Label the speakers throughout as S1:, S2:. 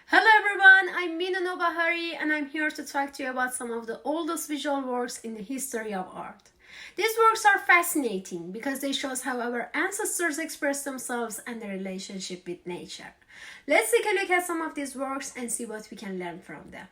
S1: Hello everyone, I'm Mina Nobahari and I'm here to talk to you about some of the oldest visual works in the history of art. These works are fascinating because they show us how our ancestors expressed themselves and their relationship with nature. Let's take a look at some of these works and see what we can learn from them.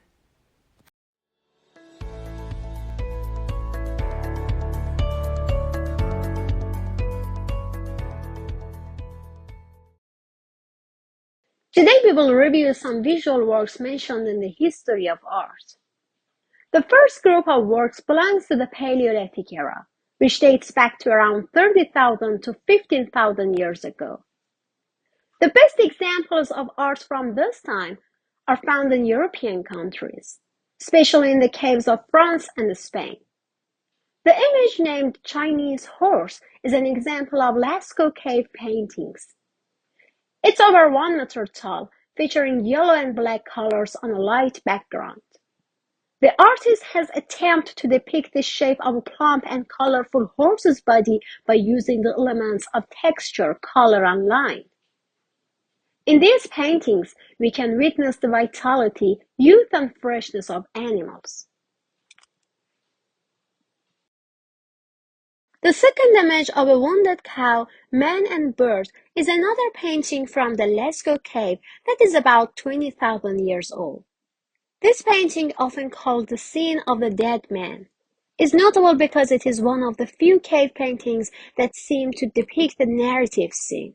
S1: Today we will review some visual works mentioned in the history of art. The first group of works belongs to the Paleolithic era, which dates back to around 30,000 to 15,000 years ago. The best examples of art from this time are found in European countries, especially in the caves of France and Spain. The image named Chinese Horse is an example of Lascaux Cave paintings. It's over 1 meter tall, featuring yellow and black colors on a light background. The artist has attempted to depict the shape of a plump and colorful horse's body by using the elements of texture, color, and line. In these paintings, we can witness the vitality, youth, and freshness of animals. The second image of a wounded cow, man, and bird is another painting from the Lascaux Cave that is about 20,000 years old. This painting, often called the scene of the dead man, is notable because it is one of the few cave paintings that seem to depict a narrative scene.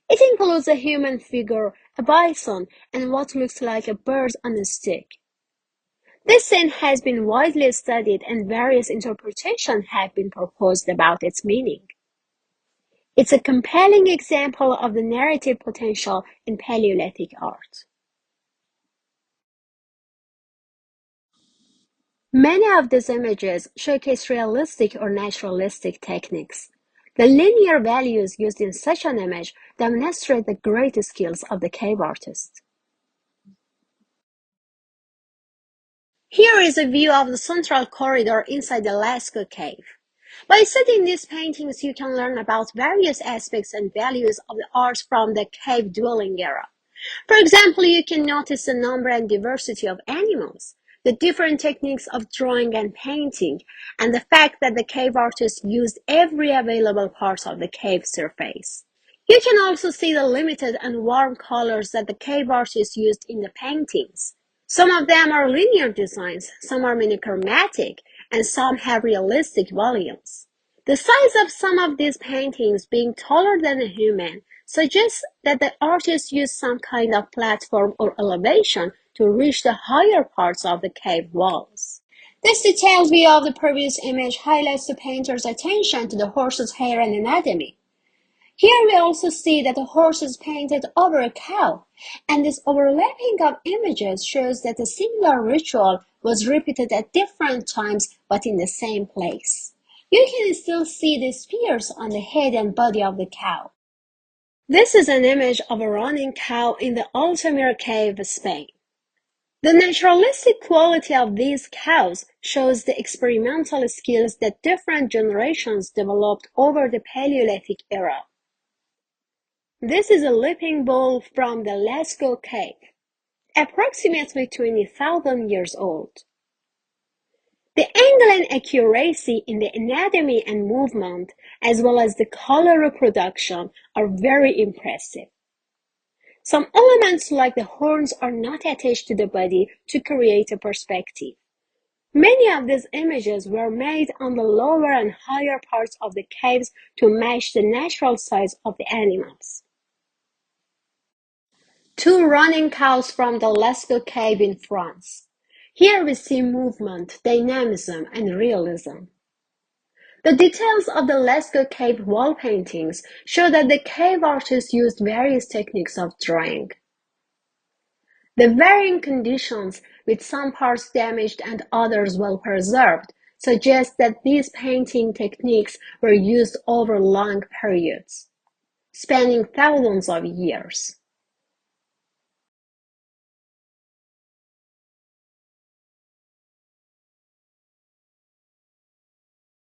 S1: It includes a human figure, a bison, and what looks like a bird on a stick. This scene has been widely studied and various interpretations have been proposed about its meaning. It's a compelling example of the narrative potential in Paleolithic art. Many of these images showcase realistic or naturalistic techniques. The linear values used in such an image demonstrate the great skills of the cave artist. Here is a view of the central corridor inside the Lascaux Cave. By studying these paintings, you can learn about various aspects and values of the art from the cave dwelling era. For example, you can notice the number and diversity of animals, the different techniques of drawing and painting, and the fact that the cave artist used every available part of the cave surface. You can also see the limited and warm colors that the cave artist used in the paintings. Some of them are linear designs, some are monochromatic, and some have realistic volumes. The size of some of these paintings being taller than a human suggests that the artist used some kind of platform or elevation to reach the higher parts of the cave walls. This detailed view of the previous image highlights the painter's attention to the horse's hair and anatomy. Here we also see that the horse is painted over a cow, and this overlapping of images shows that a similar ritual was repeated at different times but in the same place. You can still see the spears on the head and body of the cow. This is an image of a running cow in the Altamira Cave, Spain. The naturalistic quality of these cows shows the experimental skills that different generations developed over the Paleolithic era. This is a leaping bull from the Lascaux Cave, approximately 20,000 years old. The angle and accuracy in the anatomy and movement, as well as the color reproduction, are very impressive. Some elements like the horns are not attached to the body to create a perspective. Many of these images were made on the lower and higher parts of the caves to match the natural size of the animals. Two running cows from the Lascaux Cave in France. Here we see movement, dynamism, and realism. The details of the Lascaux Cave wall paintings show that the cave artists used various techniques of drawing. The varying conditions, with some parts damaged and others well preserved, suggest that these painting techniques were used over long periods, spanning thousands of years.